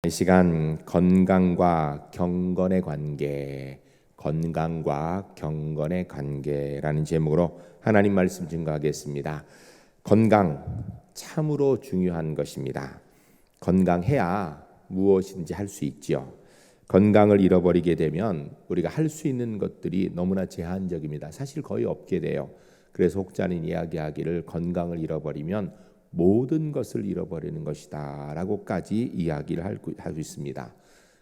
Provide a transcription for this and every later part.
이 시간 건강과 경건의 관계라는 제목으로 하나님 말씀 증거하겠습니다. 건강 참으로 중요한 것입니다. 건강해야 무엇인지 할 수 있지요. 건강을 잃어버리게 되면 우리가 할 수 있는 것들이 너무나 제한적입니다. 사실 거의 없게 돼요. 그래서 혹자는 이야기하기를 건강을 잃어버리면 모든 것을 잃어버리는 것이다 라고까지 이야기를 하고 있습니다.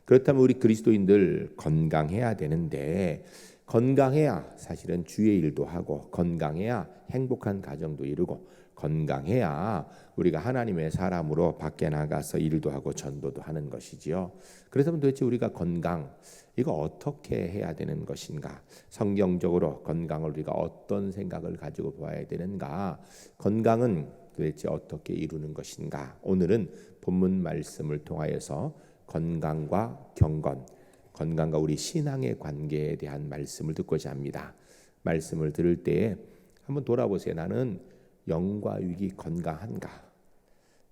그렇다면 우리 그리스도인들 건강해야 되는데, 건강해야 사실은 주의 일도 하고, 건강해야 행복한 가정도 이루고, 건강해야 우리가 하나님의 사람으로 밖에 나가서 일도 하고 전도도 하는 것이지요. 그렇다면 도대체 우리가 건강, 이거 어떻게 해야 되는 것인가? 성경적으로 건강을 우리가 어떤 생각을 가지고 보아야 되는가? 건강은 도대체 어떻게 이루는 것인가? 오늘은 본문 말씀을 통하여서 건강과 경건, 건강과 우리 신앙의 관계에 대한 말씀을 듣고자 합니다. 말씀을 들을 때에 한번 돌아보세요. 나는 영과 육이 건강한가?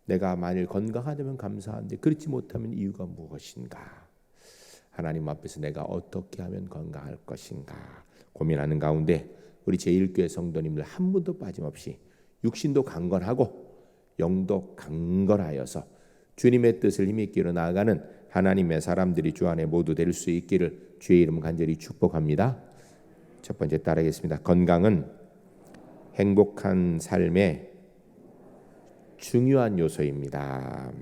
내가 만일 건강하다면 감사한데 그렇지 못하면 이유가 무엇인가? 하나님 앞에서 내가 어떻게 하면 건강할 것인가? 고민하는 가운데 우리 제1교회 성도님들 한 분도 빠짐없이 육신도 강건하고 영도 강건하여서 주님의 뜻을 힘있게 이루어 나아가는 하나님의 사람들이 주 안에 모두 될 수 있기를 주의 이름 간절히 축복합니다. 첫 번째 따르겠습니다. 건강은 행복한 삶의 중요한 요소입니다.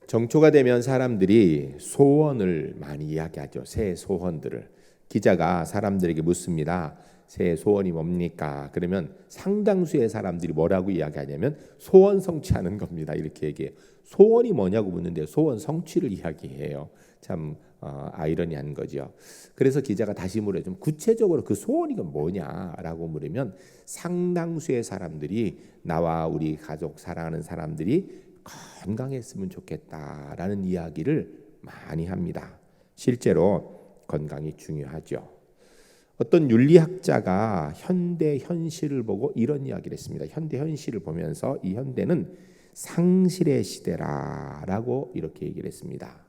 정초가 되면 사람들이 소원을 많이 이야기하죠. 새 소원들을. 기자가 사람들에게 묻습니다. 새 소원이 뭡니까? 그러면 상당수의 사람들이 뭐라고 이야기하냐면 소원 성취하는 겁니다. 이렇게 얘기해요. 소원이 뭐냐고 묻는데 소원 성취를 이야기해요. 참 아이러니한 거죠. 그래서 기자가 다시 물어요. 좀 구체적으로 그 소원이 뭐냐라고 물으면 상당수의 사람들이 나와 우리 가족 사랑하는 사람들이 건강했으면 좋겠다라는 이야기를 많이 합니다. 실제로 건강이 중요하죠. 어떤 윤리학자가 현대 현실을 보고 이런 이야기를 했습니다. 현대 현실을 보면서 이 현대는 상실의 시대라고 이렇게 얘기를 했습니다.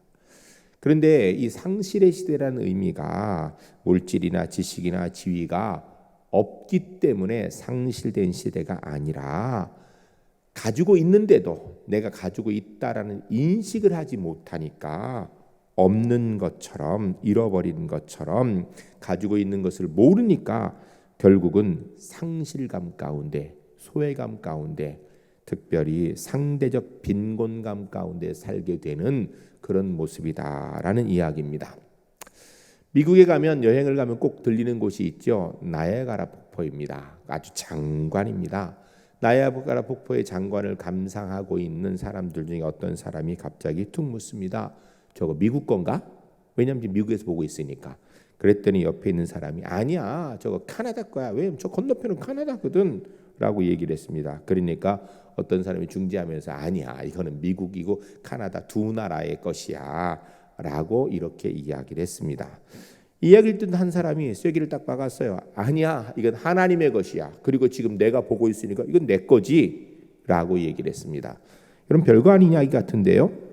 그런데 이 상실의 시대라는 의미가 물질이나 지식이나 지위가 없기 때문에 상실된 시대가 아니라 가지고 있는데도 내가 가지고 있다라는 인식을 하지 못하니까 없는 것처럼, 잃어버린 것처럼, 가지고 있는 것을 모르니까 결국은 상실감 가운데, 소외감 가운데, 특별히 상대적 빈곤감 가운데 살게 되는 그런 모습이다라는 이야기입니다. 미국에 가면, 여행을 가면 꼭 들리는 곳이 있죠. 나이아가라 폭포입니다. 아주 장관입니다. 나이아가라 폭포의 장관을 감상하고 있는 사람들 중에 어떤 사람이 갑자기 툭 묻습니다. 저거 미국 건가? 왜냐하면 미국에서 보고 있으니까. 그랬더니 옆에 있는 사람이 아니야, 저거 카나다 거야. 왜냐면 저 건너편은 카나다거든 라고 얘기를 했습니다. 그러니까 어떤 사람이 중재하면서 아니야, 이거는 미국이고 카나다 두 나라의 것이야 라고 이렇게 이야기를 했습니다. 이야기를 듣는 한 사람이 쐐기를 딱 박았어요. 아니야, 이건 하나님의 것이야. 그리고 지금 내가 보고 있으니까 이건 내 거지 라고 얘기를 했습니다. 여러분, 별거 아닌 이야기 같은데요.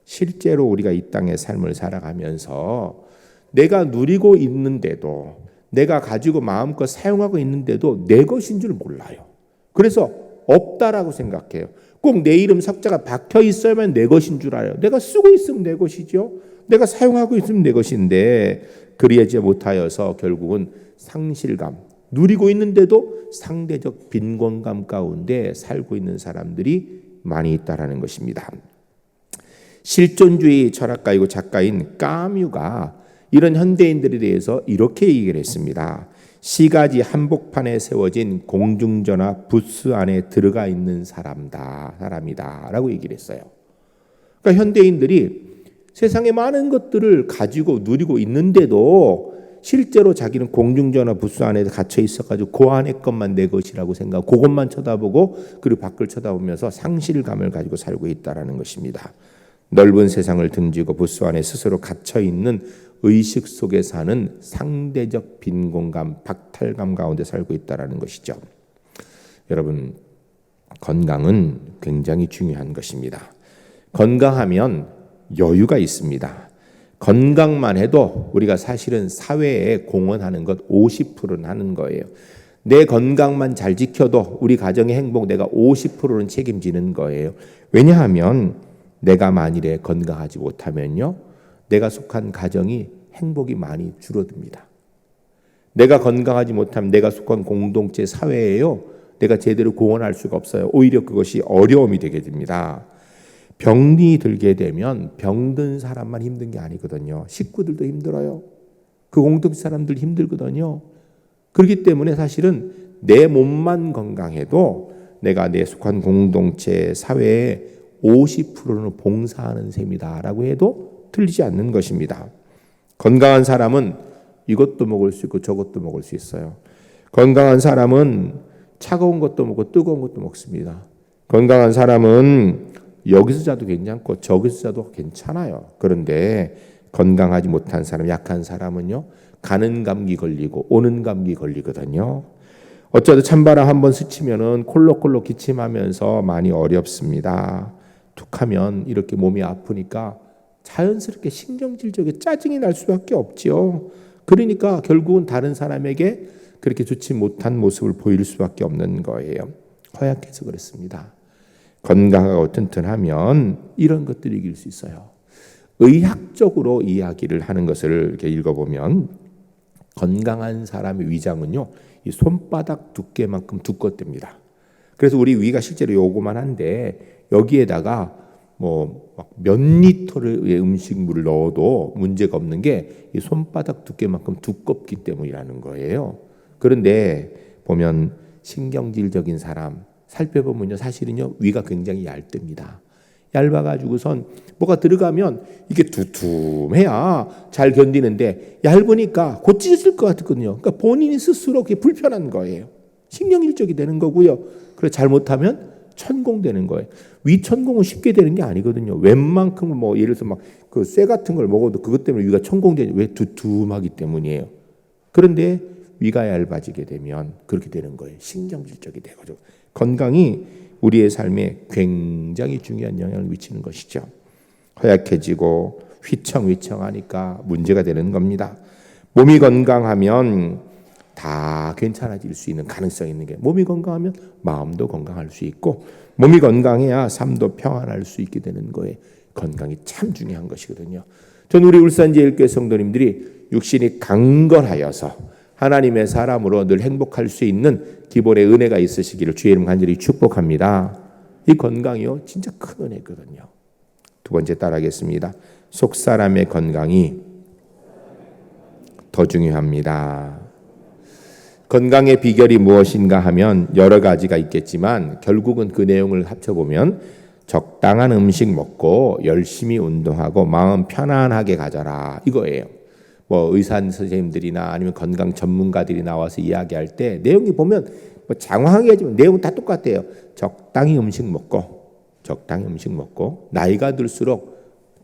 실제로 우리가 이 땅의 삶을 살아가면서 내가 누리고 있는데도, 내가 가지고 마음껏 사용하고 있는데도 내 것인 줄 몰라요. 그래서 없다라고 생각해요. 꼭 내 이름 석자가 박혀 있어야만 내 것인 줄 알아요. 내가 쓰고 있으면 내 것이죠. 내가 사용하고 있으면 내 것인데 그리하지 못하여서 결국은 상실감, 누리고 있는데도 상대적 빈곤감 가운데 살고 있는 사람들이 많이 있다라는 것입니다. 실존주의 철학가이고 작가인 까뮤가 이런 현대인들에 대해서 이렇게 얘기를 했습니다. 시가지 한복판에 세워진 공중전화 부스 안에 들어가 있는 사람이다 라고 얘기를 했어요. 그러니까 현대인들이 세상에 많은 것들을 가지고 누리고 있는데도 실제로 자기는 공중전화 부스 안에 갇혀 있어가지고 그 안에 것만 내 것이라고 생각하고 그것만 쳐다보고 그리고 밖을 쳐다보면서 상실감을 가지고 살고 있다는 것입니다. 넓은 세상을 등지고 부스 안에 스스로 갇혀있는 의식 속에 사는 상대적 빈곤감, 박탈감 가운데 살고 있다는 것이죠. 여러분, 건강은 굉장히 중요한 것입니다. 건강하면 여유가 있습니다. 건강만 해도 우리가 사실은 사회에 공헌하는 것 50%는 하는 거예요. 내 건강만 잘 지켜도 우리 가정의 행복 내가 50%는 책임지는 거예요. 왜냐하면 내가 만일에 건강하지 못하면요, 내가 속한 가정이 행복이 많이 줄어듭니다. 내가 건강하지 못하면 내가 속한 공동체 사회에요, 내가 제대로 공헌할 수가 없어요. 오히려 그것이 어려움이 되게 됩니다. 병이 들게 되면 병든 사람만 힘든 게 아니거든요. 식구들도 힘들어요. 그 공동체 사람들 힘들거든요. 그렇기 때문에 사실은 내 몸만 건강해도 내가 내 속한 공동체 사회에 50%는 봉사하는 셈이다라고 해도 틀리지 않는 것입니다. 건강한 사람은 이것도 먹을 수 있고 저것도 먹을 수 있어요. 건강한 사람은 차가운 것도 먹고 뜨거운 것도 먹습니다. 건강한 사람은 여기서 자도 괜찮고 저기서 자도 괜찮아요. 그런데 건강하지 못한 사람, 약한 사람은요, 가는 감기 걸리고 오는 감기 걸리거든요. 어쩌다 찬바람 한번 스치면은 콜록콜록 기침하면서 많이 어렵습니다. 툭하면 이렇게 몸이 아프니까 자연스럽게 신경질적에 짜증이 날 수밖에 없지요. 그러니까 결국은 다른 사람에게 그렇게 좋지 못한 모습을 보일 수밖에 없는 거예요. 허약해서 그렇습니다. 건강하고 튼튼하면 이런 것들이 이길 수 있어요. 의학적으로 이야기를 하는 것을 이렇게 읽어보면 건강한 사람의 위장은요, 이 손바닥 두께만큼 두껍답니다. 그래서 우리 위가 실제로 요거만 한데 여기에다가 뭐 몇 리터의 음식물을 넣어도 문제가 없는 게 이 손바닥 두께만큼 두껍기 때문이라는 거예요. 그런데 보면 신경질적인 사람 살펴보면요, 사실은요, 위가 굉장히 얇답니다. 얇아가지고선 뭐가 들어가면 이게 두툼해야 잘 견디는데 얇으니까 곧 찢어질 것 같거든요. 그러니까 본인이 스스로 그게 불편한 거예요. 신경질적이 되는 거고요. 그래서 잘못하면 천공되는 거예요. 위 천공은 쉽게 되는 게 아니거든요. 웬만큼은 뭐 예를 들어서 막 그 쇠 같은 걸 먹어도 그것 때문에 위가 천공되지. 왜? 두툼하기 때문이에요. 그런데 위가 얇아지게 되면 그렇게 되는 거예요. 신경질적이 되고 건강이 우리의 삶에 굉장히 중요한 영향을 미치는 것이죠. 허약해지고 휘청휘청하니까 문제가 되는 겁니다. 몸이 건강하면 다 괜찮아질 수 있는 가능성이 있는 게, 몸이 건강하면 마음도 건강할 수 있고 몸이 건강해야 삶도 평안할 수 있게 되는 거예요. 건강이 참 중요한 것이거든요. 전 우리 울산제일교회 성도님들이 육신이 강건하여서 하나님의 사람으로 늘 행복할 수 있는 기본의 은혜가 있으시기를 주의 이름 간절히 축복합니다. 이 건강이요, 진짜 큰 은혜거든요. 두 번째 따라하겠습니다. 속 사람의 건강이 더 중요합니다. 건강의 비결이 무엇인가 하면 여러 가지가 있겠지만 결국은 그 내용을 합쳐보면 적당한 음식 먹고 열심히 운동하고 마음 편안하게 가져라, 이거예요. 뭐 의사 선생님들이나 아니면 건강 전문가들이 나와서 이야기할 때 내용이 보면 뭐 장황하게 하지만 내용은 다 똑같아요. 적당히 음식 먹고 나이가 들수록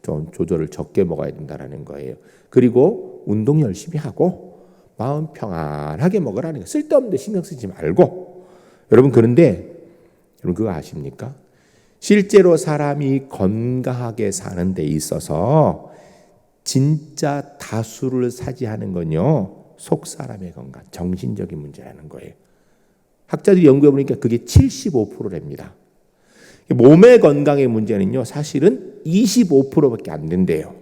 좀 조절을 적게 먹어야 된다라는 거예요. 그리고 운동 열심히 하고 마음 평안하게 먹으라는 거. 쓸데없는 데 신경 쓰지 말고. 여러분, 그런데 여러분 그거 아십니까? 실제로 사람이 건강하게 사는 데 있어서 진짜 다수를 차지하는 건요, 속 사람의 건강, 정신적인 문제라는 거예요. 학자들이 연구해 보니까 그게 75%랍니다. 몸의 건강의 문제는요, 사실은 25%밖에 안 된대요.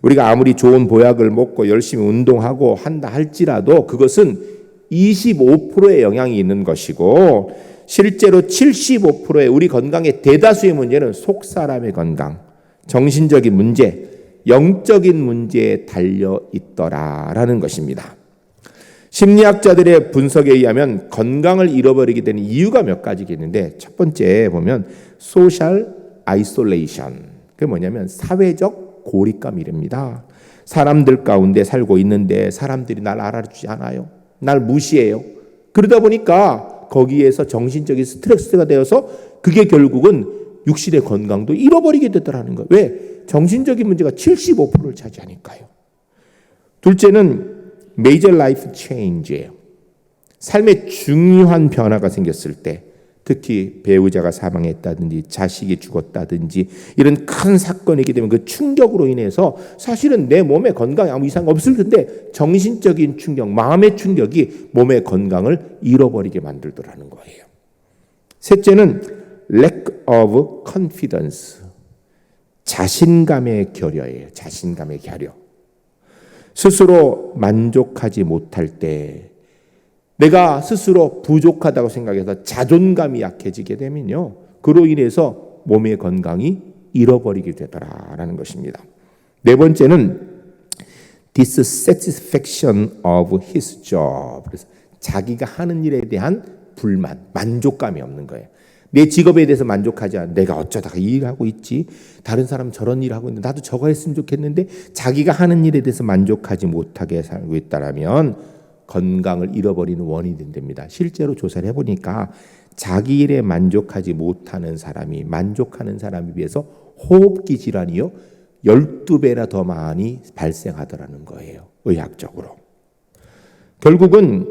우리가 아무리 좋은 보약을 먹고 열심히 운동하고 한다 할지라도 그것은 25%의 영향이 있는 것이고, 실제로 75%의 우리 건강의 대다수의 문제는 속 사람의 건강, 정신적인 문제, 영적인 문제에 달려 있더라라는 것입니다. 심리학자들의 분석에 의하면 건강을 잃어버리게 되는 이유가 몇 가지가 있는데, 첫 번째 보면 소셜 아이솔레이션. 그게 뭐냐면 사회적 고립감이랍니다. 사람들 가운데 살고 있는데 사람들이 날 알아주지 않아요. 날 무시해요. 그러다 보니까 거기에서 정신적인 스트레스가 되어서 그게 결국은 육신의 건강도 잃어버리게 되더라는 거예요. 왜? 정신적인 문제가 75%를 차지하니까요. 둘째는 메이저 라이프 체인지예요. 삶에 중요한 변화가 생겼을 때 특히 배우자가 사망했다든지 자식이 죽었다든지 이런 큰 사건이기 때문에 그 충격으로 인해서 사실은 내 몸의 건강에 아무 이상 없을 텐데 정신적인 충격, 마음의 충격이 몸의 건강을 잃어버리게 만들더라는 거예요. 셋째는 lack of confidence, 자신감의 결여예요. 자신감의 결여. 스스로 만족하지 못할 때 내가 스스로 부족하다고 생각해서 자존감이 약해지게 되면요, 그로 인해서 몸의 건강이 잃어버리게 되더라라는 것입니다. 네 번째는 dissatisfaction of his job. 그래서 자기가 하는 일에 대한 불만, 만족감이 없는 거예요. 내 직업에 대해서 만족하지 않아. 내가 어쩌다가 이 일을 하고 있지. 다른 사람 저런 일을 하고 있는데 나도 저거 했으면 좋겠는데 자기가 하는 일에 대해서 만족하지 못하게 살고 있다라면 건강을 잃어버리는 원인이 된답니다. 실제로 조사를 해보니까 자기 일에 만족하지 못하는 사람이 만족하는 사람에 비해서 호흡기 질환이요 12배나 더 많이 발생하더라는 거예요. 의학적으로. 결국은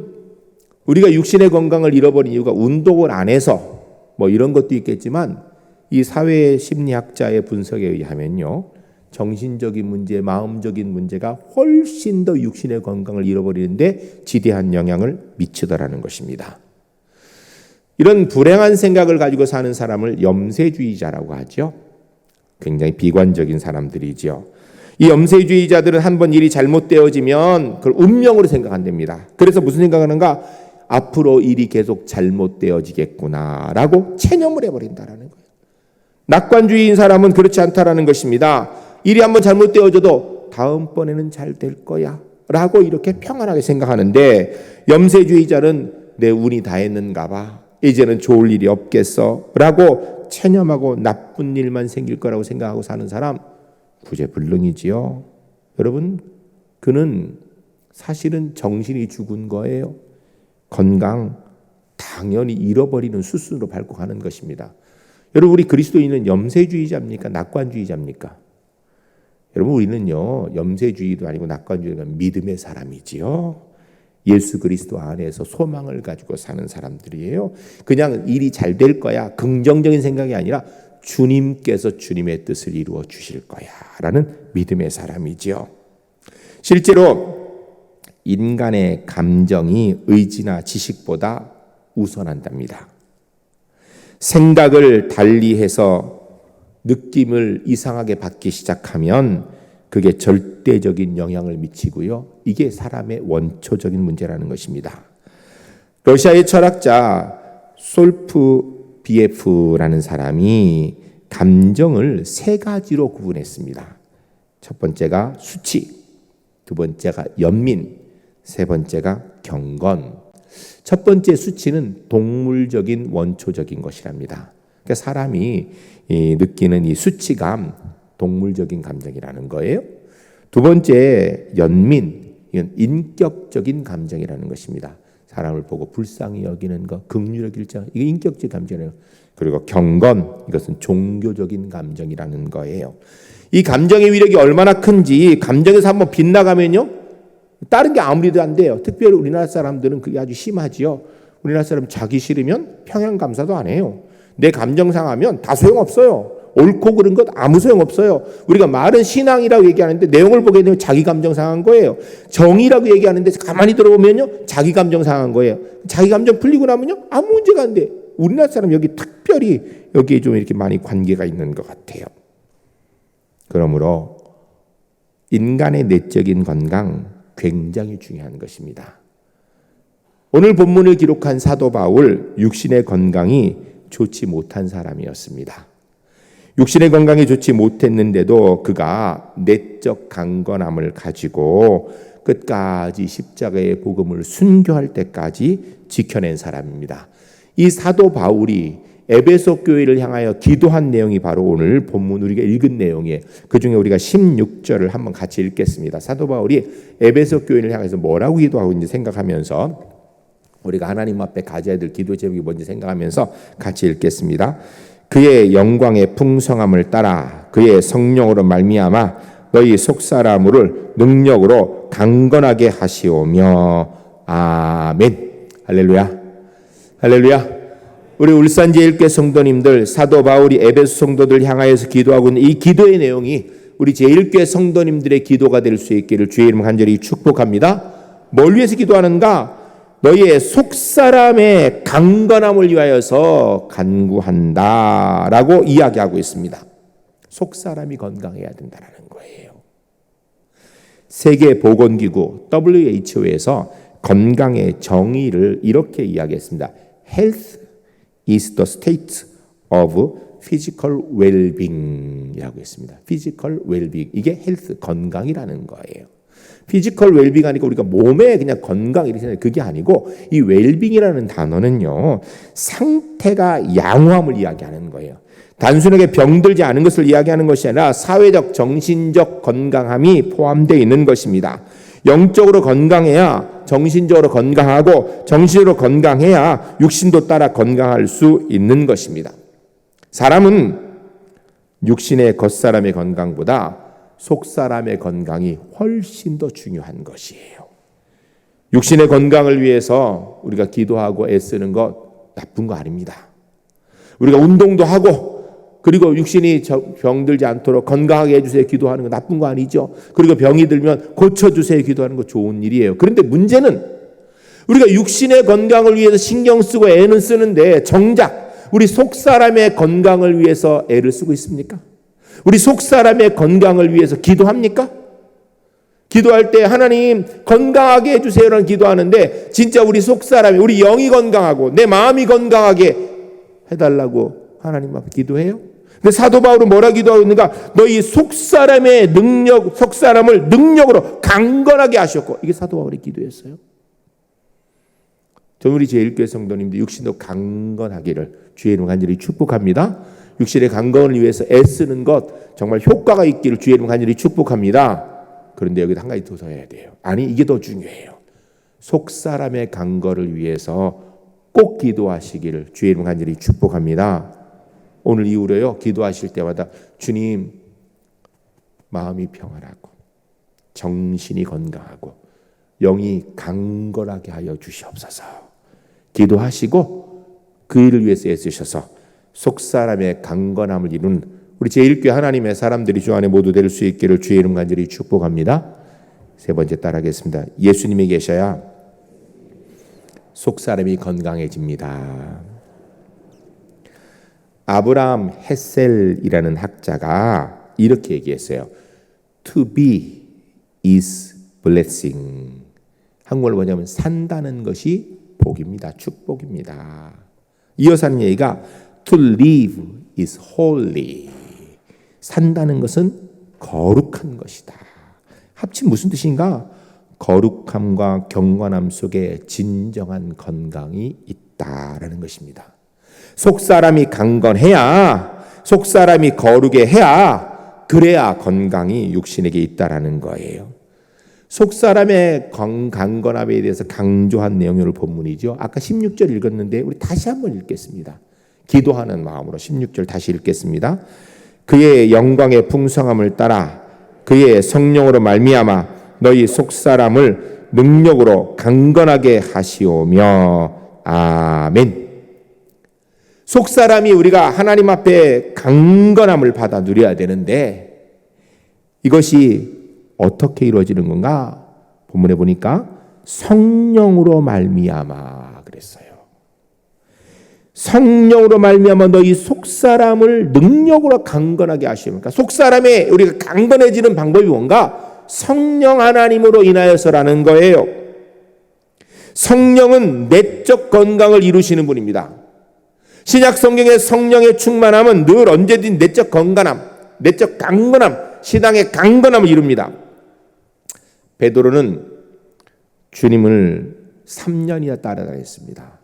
우리가 육신의 건강을 잃어버린 이유가 운동을 안 해서 뭐 이런 것도 있겠지만 이 사회 심리학자의 분석에 의하면요, 정신적인 문제, 마음적인 문제가 훨씬 더 육신의 건강을 잃어버리는데 지대한 영향을 미치더라는 것입니다. 이런 불행한 생각을 가지고 사는 사람을 염세주의자라고 하죠. 굉장히 비관적인 사람들이죠. 이 염세주의자들은 한번 일이 잘못되어지면 그걸 운명으로 생각한답니다. 그래서 무슨 생각하는가? 앞으로 일이 계속 잘못되어지겠구나라고 체념을 해버린다라는 거예요. 낙관주의인 사람은 그렇지 않다라는 것입니다. 일이 한번 잘못되어져도 다음번에는 잘 될 거야 라고 이렇게 평안하게 생각하는데, 염세주의자는 내 운이 다 했는가 봐, 이제는 좋을 일이 없겠어 라고 체념하고 나쁜 일만 생길 거라고 생각하고 사는 사람, 구제불능이지요. 여러분, 그는 사실은 정신이 죽은 거예요. 건강 당연히 잃어버리는 수순으로 밟고 가는 것입니다. 여러분, 우리 그리스도인은 염세주의자입니까? 낙관주의자입니까? 여러분, 우리는요, 염세주의도 아니고 낙관주의가 믿음의 사람이지요. 예수 그리스도 안에서 소망을 가지고 사는 사람들이에요. 그냥 일이 잘 될 거야, 긍정적인 생각이 아니라 주님께서 주님의 뜻을 이루어 주실 거야 라는 믿음의 사람이지요. 실제로 인간의 감정이 의지나 지식보다 우선한답니다. 생각을 달리해서 느낌을 이상하게 받기 시작하면 그게 절대적인 영향을 미치고요. 이게 사람의 원초적인 문제라는 것입니다. 러시아의 철학자 솔프비에프라는 사람이 감정을 세 가지로 구분했습니다. 첫 번째가 수치, 두 번째가 연민, 세 번째가 경건. 첫 번째 수치는 동물적인 원초적인 것이랍니다. 그러니까 사람이 느끼는 이 수치감, 동물적인 감정이라는 거예요. 두 번째 연민, 이건 인격적인 감정이라는 것입니다. 사람을 보고 불쌍히 여기는 것, 긍휼히 여길 자, 이게 인격적 감정이에요. 그리고 경건, 이것은 종교적인 감정이라는 거예요. 이 감정의 위력이 얼마나 큰지 감정에서 한번 빗나가면요, 다른 게 아무리도 안 돼요. 특별히 우리나라 사람들은 그게 아주 심하지요. 우리나라 사람 자기 싫으면 평양 감사도 안 해요. 내 감정 상하면 다 소용없어요. 옳고 그른 것 아무 소용없어요. 우리가 말은 신앙이라고 얘기하는데 내용을 보게 되면 자기 감정 상한 거예요. 정의라고 얘기하는데 가만히 들어보면요, 자기 감정 상한 거예요. 자기 감정 풀리고 나면요, 아무 문제가 안 돼. 우리나라 사람 여기 특별히 여기에 좀 이렇게 많이 관계가 있는 것 같아요. 그러므로 인간의 내적인 건강 굉장히 중요한 것입니다. 오늘 본문을 기록한 사도 바울, 육신의 건강이 좋지 못한 사람이었습니다. 육신의 건강이 좋지 못했는데도 그가 내적 강건함을 가지고 끝까지 십자가의 복음을 순교할 때까지 지켜낸 사람입니다. 이 사도 바울이 에베소 교회를 향하여 기도한 내용이 바로 오늘 본문 우리가 읽은 내용이에요. 그중에 우리가 16절을 한번 같이 읽겠습니다. 사도 바울이 에베소 교회를 향해서 뭐라고 기도하고 있는지 생각하면서, 우리가 하나님 앞에 가져야 될 기도 제목이 뭔지 생각하면서 같이 읽겠습니다. 그의 영광의 풍성함을 따라 그의 성령으로 말미암아 너희 속사람을 능력으로 강건하게 하시오며. 아멘. 할렐루야. 할렐루야. 우리 울산 제1교회 성도님들, 사도 바울이 에베소 성도들 향하여서 기도하고 있는 이 기도의 내용이 우리 제1교회 성도님들의 기도가 될 수 있기를 주의 이름 간절히 축복합니다. 뭘 위해서 기도하는가? 너희의 속사람의 강건함을 위하여서 간구한다라고 이야기하고 있습니다. 속사람이 건강해야 된다는 거예요. 세계보건기구 WHO에서 건강의 정의를 이렇게 이야기했습니다. Health is the state of physical well-being이라고 했습니다. physical well-being, 이게 헬스, 건강이라는 거예요. 피지컬 웰빙 하니까 우리가 몸에 그냥 건강 이렇게 생각해요. 그게 아니고 이 웰빙이라는 단어는요, 상태가 양호함을 이야기하는 거예요. 단순하게 병들지 않은 것을 이야기하는 것이 아니라 사회적, 정신적 건강함이 포함되어 있는 것입니다. 영적으로 건강해야 정신적으로 건강하고, 정신으로 건강해야 육신도 따라 건강할 수 있는 것입니다. 사람은 육신의 겉사람의 건강보다 속사람의 건강이 훨씬 더 중요한 것이에요. 육신의 건강을 위해서 우리가 기도하고 애쓰는 것 나쁜 거 아닙니다. 우리가 운동도 하고, 그리고 육신이 병들지 않도록 건강하게 해주세요 기도하는 거 나쁜 거 아니죠. 그리고 병이 들면 고쳐주세요 기도하는 거 좋은 일이에요. 그런데 문제는 우리가 육신의 건강을 위해서 신경 쓰고 애는 쓰는데 정작 우리 속사람의 건강을 위해서 애를 쓰고 있습니까? 우리 속사람의 건강을 위해서 기도합니까? 기도할 때 하나님 건강하게 해주세요라는 기도하는데 진짜 우리 속사람이, 우리 영이 건강하고 내 마음이 건강하게 해달라고 하나님 앞에 기도해요? 근데 사도 바울은 뭐라 기도하고 있는가? 너희 속사람의 능력, 속사람을 능력으로 강건하게 하셨고, 이게 사도 바울의 기도였어요. 저는 우리 제1교회 성도님들 육신도 강건하기를 주의 이름 간절히 축복합니다. 육신의 강건을 위해서 애쓰는 것 정말 효과가 있기를 주의 이름 간절히 축복합니다. 그런데 여기다 한 가지 더 해야 돼요. 아니, 이게 더 중요해요. 속사람의 강건을 위해서 꼭 기도하시기를 주의 이름 간절히 축복합니다. 오늘 이후로요, 기도하실 때마다 주님, 마음이 평안하고 정신이 건강하고 영이 강건하게 하여 주시옵소서. 기도하시고 그 일을 위해서 애쓰셔서 속사람의 강건함을 이룬 우리 제1교회 하나님의 사람들이 주 안에 모두 될 수 있기를 주의 이름 간절히 축복합니다. 세 번째 따라하겠습니다. 예수님이 계셔야 속사람이 건강해집니다. 아브라함 헤셀이라는 학자가 이렇게 얘기했어요. To be is blessing. 한국어로 뭐냐면 산다는 것이 복입니다. 축복입니다. 이어서 하는 얘기가 To live is holy. 산다는 것은 거룩한 것이다. 합친 무슨 뜻인가? 거룩함과 경건함 속에 진정한 건강이 있다라는 것입니다. 속사람이 강건해야, 속사람이 거룩해 해야, 그래야 건강이 육신에게 있다라는 거예요. 속사람의 강건함에 대해서 강조한 내용의 본문이죠. 아까 16절 읽었는데 우리 다시 한번 읽겠습니다. 기도하는 마음으로 16절 다시 읽겠습니다. 그의 영광의 풍성함을 따라 그의 성령으로 말미암아 너희 속사람을 능력으로 강건하게 하시오며. 아멘. 속사람이 우리가 하나님 앞에 강건함을 받아 누려야 되는데 이것이 어떻게 이루어지는 건가? 본문에 보니까 성령으로 말미암아 그랬어요. 성령으로 말미암아 너희 속사람을 능력으로 강건하게 하시니까, 속사람에 우리가 강건해지는 방법이 뭔가? 성령 하나님으로 인하여서라는 거예요. 성령은 내적 건강을 이루시는 분입니다. 신약 성경의 성령의 충만함은 늘 언제든 내적 건강함, 내적 강건함, 신앙의 강건함을 이룹니다. 베드로는 주님을 3년이나 따라다녔습니다.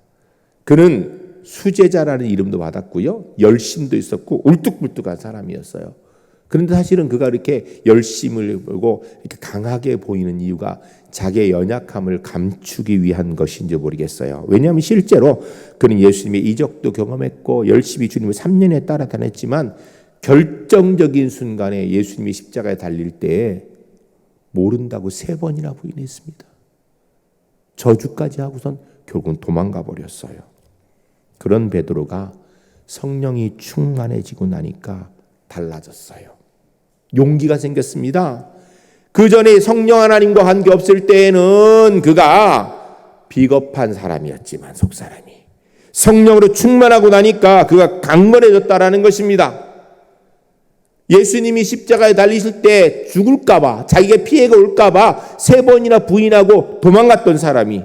그는 수제자라는 이름도 받았고요, 열심도 있었고 울뚝불뚝한 사람이었어요. 그런데 사실은 그가 이렇게 열심을 보고 이렇게 강하게 보이는 이유가 자기의 연약함을 감추기 위한 것인지 모르겠어요. 왜냐하면 실제로 그는 예수님의 이적도 경험했고 열심히 주님을 3년에 따라다녔지만 결정적인 순간에 예수님이 십자가에 달릴 때에 모른다고 3번이나 부인했습니다. 저주까지 하고선 결국은 도망가 버렸어요. 그런 베드로가 성령이 충만해지고 나니까 달라졌어요. 용기가 생겼습니다. 그 전에 성령 하나님과 관계 없을 때에는 그가 비겁한 사람이었지만 속사람이 성령으로 충만하고 나니까 그가 강건해졌다라는 것입니다. 예수님이 십자가에 달리실 때 죽을까봐, 자기가 피해가 올까봐 3번이나 부인하고 도망갔던 사람이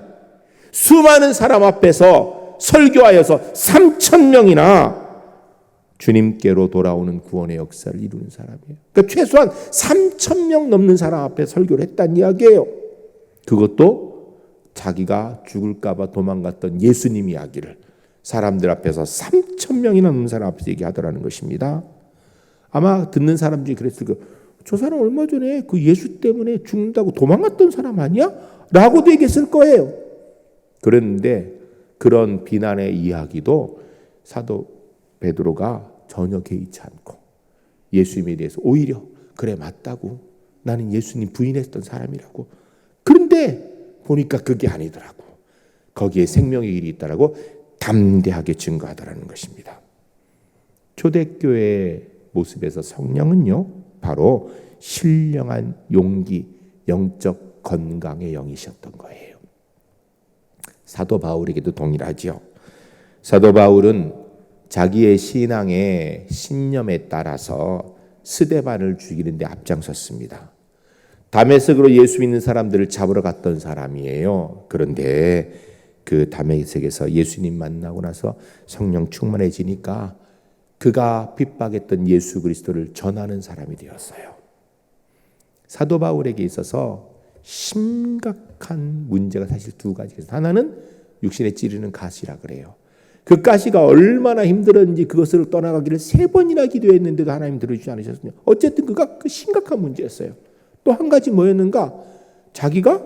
수많은 사람 앞에서 설교하여서 3,000명이나 주님께로 돌아오는 구원의 역사를 이루는 사람이에요. 그러니까 최소한 3,000명 넘는 사람 앞에 설교를 했다는 이야기예요. 그것도 자기가 죽을까봐 도망갔던 예수님 이야기를 사람들 앞에서 3,000명이나 넘는 사람 앞에서 얘기하더라는 것입니다. 아마 듣는 사람 중에 그랬을 거예요. 저 사람 얼마 전에 그 예수 때문에 죽는다고 도망갔던 사람 아니야? 라고도 얘기했을 거예요. 그랬는데 그런 비난의 이야기도 사도 베드로가 전혀 개의치 않고 예수님에 대해서 오히려 그래 맞다고, 나는 예수님 부인했던 사람이라고. 그런데 보니까 그게 아니더라고. 거기에 생명의 길이 있다라고 담대하게 증거하더라는 것입니다. 초대교회의 모습에서 성령은요, 바로 신령한 용기, 영적 건강의 영이셨던 거예요. 사도 바울에게도 동일하죠. 사도 바울은 자기의 신앙의 신념에 따라서 스데반을 죽이는 데 앞장섰습니다. 다메섹으로 예수 믿는 사람들을 잡으러 갔던 사람이에요. 그런데 그 다메섹에서 예수님 만나고 나서 성령 충만해지니까 그가 핍박했던 예수 그리스도를 전하는 사람이 되었어요. 사도 바울에게 있어서 심각한 문제가 사실 2가지가 있어요. 하나는 육신에 찌르는 가시라 그래요. 그 가시가 얼마나 힘들었는지 그것을 떠나가기를 3번이나 기도했는데도 하나님 들어주지 않으셨군요. 어쨌든 그가 그 심각한 문제였어요. 또 한 가지 뭐였는가? 자기가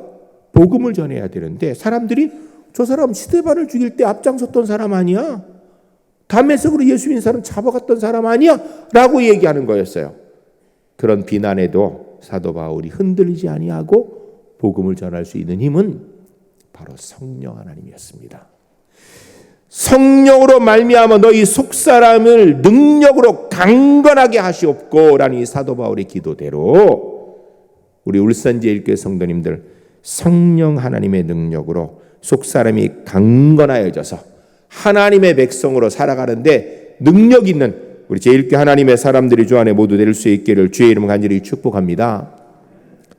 복음을 전해야 되는데 사람들이 저 사람 스데반을 죽일 때 앞장섰던 사람 아니야? 다메섹으로 예수 믿는 사람 잡아갔던 사람 아니야? 라고 얘기하는 거였어요. 그런 비난에도 사도 바울이 흔들리지 아니하고 복음을 전할 수 있는 힘은 바로 성령 하나님이었습니다. 성령으로 말미암아 너희 속사람을 능력으로 강건하게 하시옵고라는 이 사도 바울의 기도대로 우리 울산제일교회 성도님들 성령 하나님의 능력으로 속사람이 강건하여져서 하나님의 백성으로 살아가는데 능력 있는 우리 제일교회 하나님의 사람들이 주 안에 모두 될 수 있기를 주의 이름 간절히 축복합니다.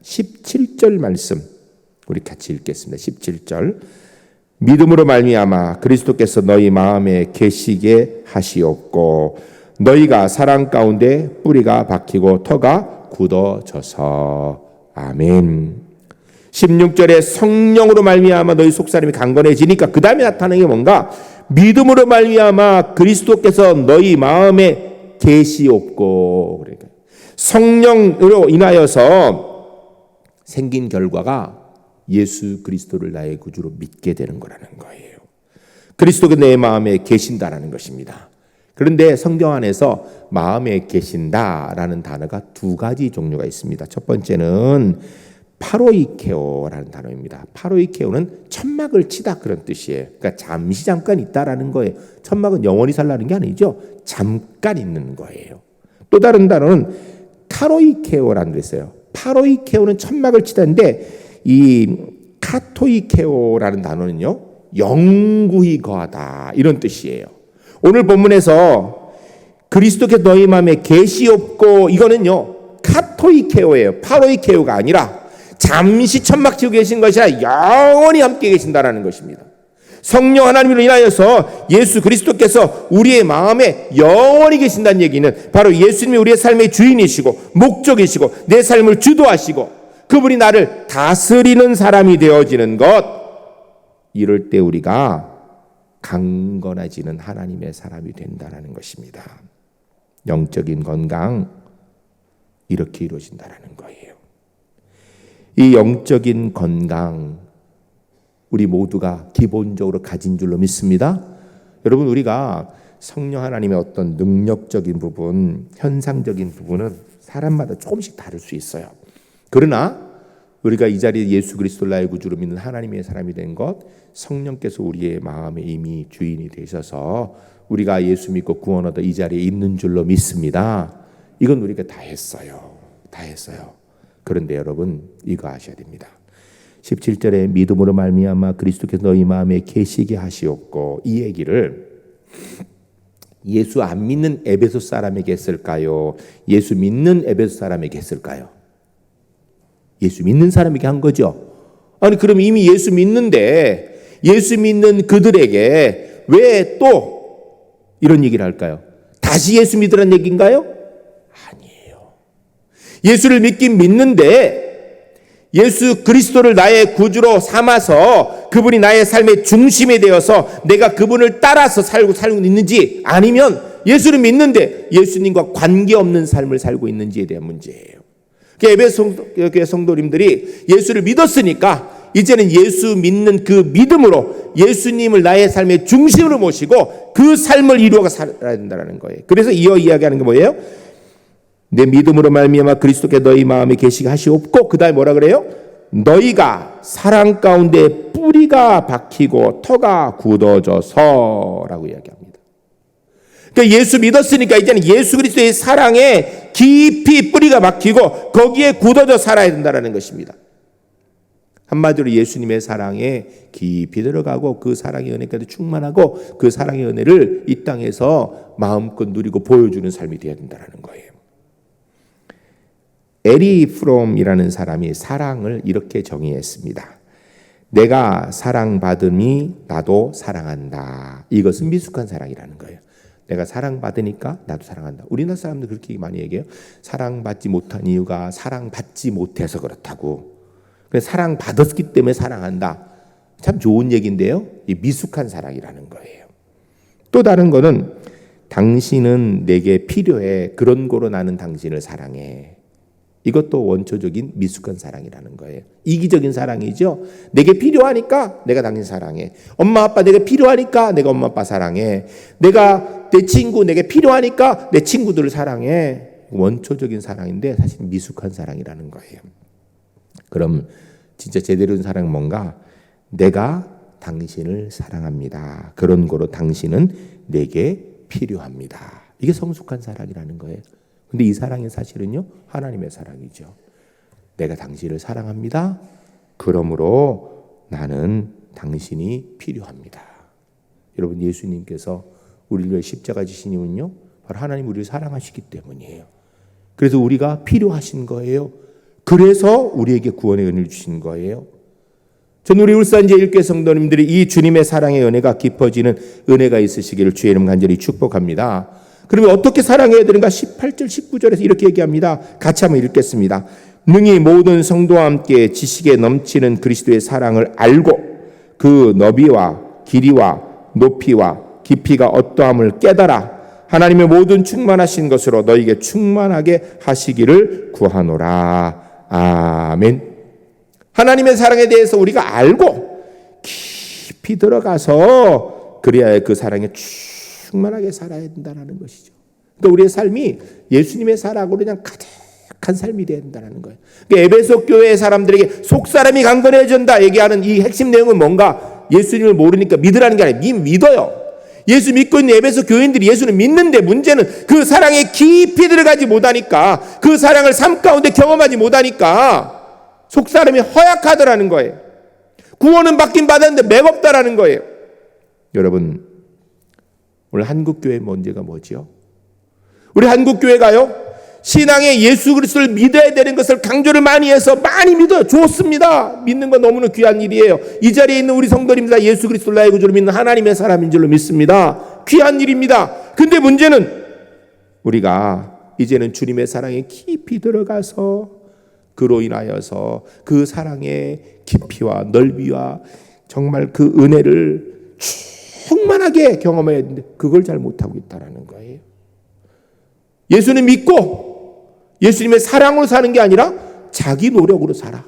17절 말씀 우리 같이 읽겠습니다. 17절 믿음으로 말미암아 그리스도께서 너희 마음에 계시게 하시옵고 너희가 사랑 가운데 뿌리가 박히고 터가 굳어져서 아멘. 16절에 성령으로 말미암아 너희 속사람이 강건해지니까 그 다음에 나타나는 게 뭔가? 믿음으로 말미암아 그리스도께서 너희 마음에 계시옵고. 그러니까 성령으로 인하여서 생긴 결과가 예수 그리스도를 나의 구주로 믿게 되는 거라는 거예요. 그리스도가 내 마음에 계신다라는 것입니다. 그런데 성경 안에서 마음에 계신다라는 단어가 2가지 종류가 있습니다. 첫 번째는 파로이케오라는 단어입니다. 파로이케오는 천막을 치다 그런 뜻이에요. 그러니까 잠시 잠깐 있다라는 거예요. 천막은 영원히 살라는 게 아니죠. 잠깐 있는 거예요. 또 다른 단어는 카로이케오라는 게 있어요. 파로이케오는 천막을 치다인데 이 카토이케오라는 단어는요, 영구히 거하다 이런 뜻이에요. 오늘 본문에서 그리스도께서 너희 마음에 계시옵고 이거는요 카토이케오예요. 파로이케오가 아니라 잠시 천막 치고 계신 것이 아니라 영원히 함께 계신다라는 것입니다. 성령 하나님으로 인하여서 예수 그리스도께서 우리의 마음에 영원히 계신다는 얘기는 바로 예수님이 우리의 삶의 주인이시고 목적이시고 내 삶을 주도하시고 그분이 나를 다스리는 사람이 되어지는 것, 이럴 때 우리가 강건해지는 하나님의 사람이 된다는 것입니다. 영적인 건강 이렇게 이루어진다는 거예요. 이 영적인 건강 우리 모두가 기본적으로 가진 줄로 믿습니다. 여러분, 우리가 성령 하나님의 어떤 능력적인 부분, 현상적인 부분은 사람마다 조금씩 다를 수 있어요. 그러나 우리가 이 자리에 예수 그리스도를 나의 구주로 믿는 하나님의 사람이 된 것, 성령께서 우리의 마음에 이미 주인이 되셔서 우리가 예수 믿고 구원 얻어 이 자리에 있는 줄로 믿습니다. 이건 우리가 다 했어요. 다 했어요. 그런데 여러분, 이거 아셔야 됩니다. 17절에 믿음으로 말미암아 그리스도께서 너희 마음에 계시게 하시옵고, 이 얘기를 예수 안 믿는 에베소 사람에게 했을까요? 예수 믿는 에베소 사람에게 했을까요? 예수 믿는 사람에게 한 거죠. 아니, 그럼 이미 예수 믿는데 예수 믿는 그들에게 왜 또 이런 얘기를 할까요? 다시 예수 믿으라는 얘기인가요? 아니에요. 예수를 믿긴 믿는데 예수 그리스도를 나의 구주로 삼아서 그분이 나의 삶의 중심이 되어서 내가 그분을 따라서 살고 있는지, 아니면 예수를 믿는데 예수님과 관계없는 삶을 살고 있는지에 대한 문제예요. 에베소 성도님들이 예수를 믿었으니까 이제는 예수 믿는 그 믿음으로 예수님을 나의 삶의 중심으로 모시고 그 삶을 이루어가 살아야 된다는 거예요. 그래서 이어 이야기하는 게 뭐예요? 내 믿음으로 말미암아 그리스도께 너희 마음에 계시게 하시옵고, 그 다음에 뭐라 그래요? 너희가 사랑 가운데 뿌리가 박히고 터가 굳어져서라고 이야기합니다. 그러니까 예수 믿었으니까 이제는 예수 그리스도의 사랑에 깊이 뿌리가 박히고 거기에 굳어져 살아야 된다는 것입니다. 한마디로 예수님의 사랑에 깊이 들어가고 그 사랑의 은혜까지 충만하고 그 사랑의 은혜를 이 땅에서 마음껏 누리고 보여주는 삶이 되어야 된다는 거예요. 에리 프롬이라는 사람이 사랑을 이렇게 정의했습니다. 내가 사랑받음이 나도 사랑한다. 이것은 미숙한 사랑이라는 거예요. 내가 사랑받으니까 나도 사랑한다. 우리나라 사람들 그렇게 많이 얘기해요. 사랑받지 못한 이유가 사랑받지 못해서 그렇다고. 사랑받았기 때문에 사랑한다. 참 좋은 얘기인데요. 이 미숙한 사랑이라는 거예요. 또 다른 거는 당신은 내게 필요해. 그런 거로 나는 당신을 사랑해. 이것도 원초적인 미숙한 사랑이라는 거예요. 이기적인 사랑이죠. 내게 필요하니까 내가 당신 사랑해. 엄마 아빠 내게 필요하니까 내가 엄마 아빠 사랑해. 내가 내 친구 내게 필요하니까 내 친구들을 사랑해. 원초적인 사랑인데 사실 미숙한 사랑이라는 거예요. 그럼 진짜 제대로 된 사랑은 뭔가? 내가 당신을 사랑합니다. 그런 거로 당신은 내게 필요합니다. 이게 성숙한 사랑이라는 거예요. 근데 이 사랑이 사실은요, 하나님의 사랑이죠. 내가 당신을 사랑합니다. 그러므로 나는 당신이 필요합니다. 여러분, 예수님께서 우리를 위해 십자가 지신 이유는요, 바로 하나님 우리를 사랑하시기 때문이에요. 그래서 우리가 필요하신 거예요. 그래서 우리에게 구원의 은혜를 주신 거예요. 전 우리 울산 제1교회 성도님들이 이 주님의 사랑의 은혜가 깊어지는 은혜가 있으시기를 주의 이름 간절히 축복합니다. 그러면 어떻게 사랑해야 되는가? 18절 19절에서 이렇게 얘기합니다. 같이 한번 읽겠습니다. 능히 모든 성도와 함께 지식에 넘치는 그리스도의 사랑을 알고 그 너비와 길이와 높이와 깊이가 어떠함을 깨달아 하나님의 모든 충만하신 것으로 너희에게 충만하게 하시기를 구하노라. 아멘. 하나님의 사랑에 대해서 우리가 알고 깊이 들어가서 그래야 그 사랑에 충만하게 살아야 된다는 것이죠. 그러니까 우리의 삶이 예수님의 사랑으로 그냥 가득한 삶이 되어야 된다는 거예요. 그러니까 에베소 교회의 사람들에게 속사람이 강건해진다 얘기하는 이 핵심 내용은 뭔가? 예수님을 모르니까 믿으라는 게 아니라 이미 믿어요. 예수 믿고 있는 에베소 교인들이 예수를 믿는데 문제는 그 사랑에 깊이 들어가지 못하니까, 그 사랑을 삶 가운데 경험하지 못하니까 속사람이 허약하더라는 거예요. 구원은 받긴 받았는데 맥없다라는 거예요. 여러분, 오늘 한국교회 문제가 뭐지요? 우리 한국교회가요, 신앙에 예수 그리스도를 믿어야 되는 것을 강조를 많이 해서 많이 믿어요. 좋습니다. 믿는 건 너무나 귀한 일이에요. 이 자리에 있는 우리 성도님들 예수 그리스도를 나의 구주로 믿는 하나님의 사람인 줄로 믿습니다. 귀한 일입니다. 근데 문제는 우리가 이제는 주님의 사랑에 깊이 들어가서 그로 인하여서 그 사랑의 깊이와 넓이와 정말 그 은혜를 충만하게 경험해야 되는데 그걸 잘 못하고 있다는 거예요. 예수님 믿고 예수님의 사랑으로 사는 게 아니라 자기 노력으로 살아.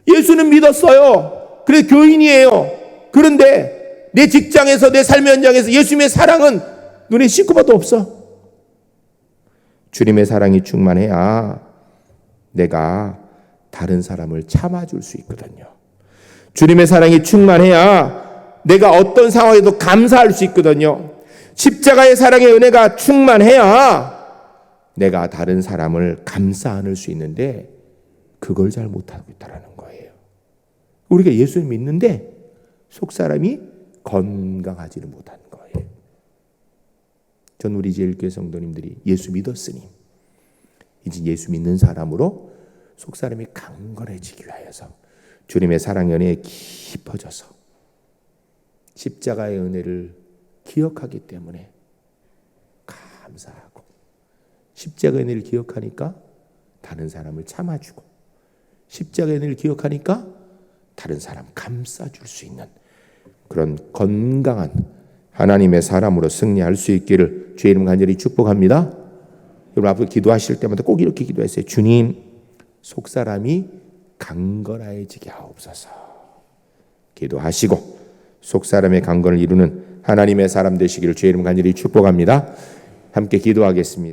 예수는 믿었어요. 그래 교인이에요. 그런데 내 직장에서 내 삶의 현장에서 예수님의 사랑은 눈에 씻고 봐도 없어. 주님의 사랑이 충만해야 내가 다른 사람을 참아줄 수 있거든요. 주님의 사랑이 충만해야 내가 어떤 상황에도 감사할 수 있거든요. 십자가의 사랑의 은혜가 충만해야 내가 다른 사람을 감싸 안을 수 있는데 그걸 잘 못하고 있다는 거예요. 우리가 예수를 믿는데 속사람이 건강하지는 못하는 거예요. 전 우리 제일교회 성도님들이 예수 믿었으니 이제 예수 믿는 사람으로 속사람이 강건해지기 위하여서 주님의 사랑의 은혜에 깊어져서 십자가의 은혜를 기억하기 때문에 감사하고, 십자가의 은혜를 기억하니까 다른 사람을 참아주고, 십자가의 은혜를 기억하니까 다른 사람 감싸줄 수 있는 그런 건강한 하나님의 사람으로 승리할 수 있기를 주의 이름 간절히 축복합니다. 여러분 앞으로 기도하실 때마다 꼭 이렇게 기도했어요. 주님, 속사람이 강건해지게 하옵소서. 기도하시고 속사람의 강건을 이루는 하나님의 사람 되시기를 주의 이름 간절히 축복합니다. 함께 기도하겠습니다.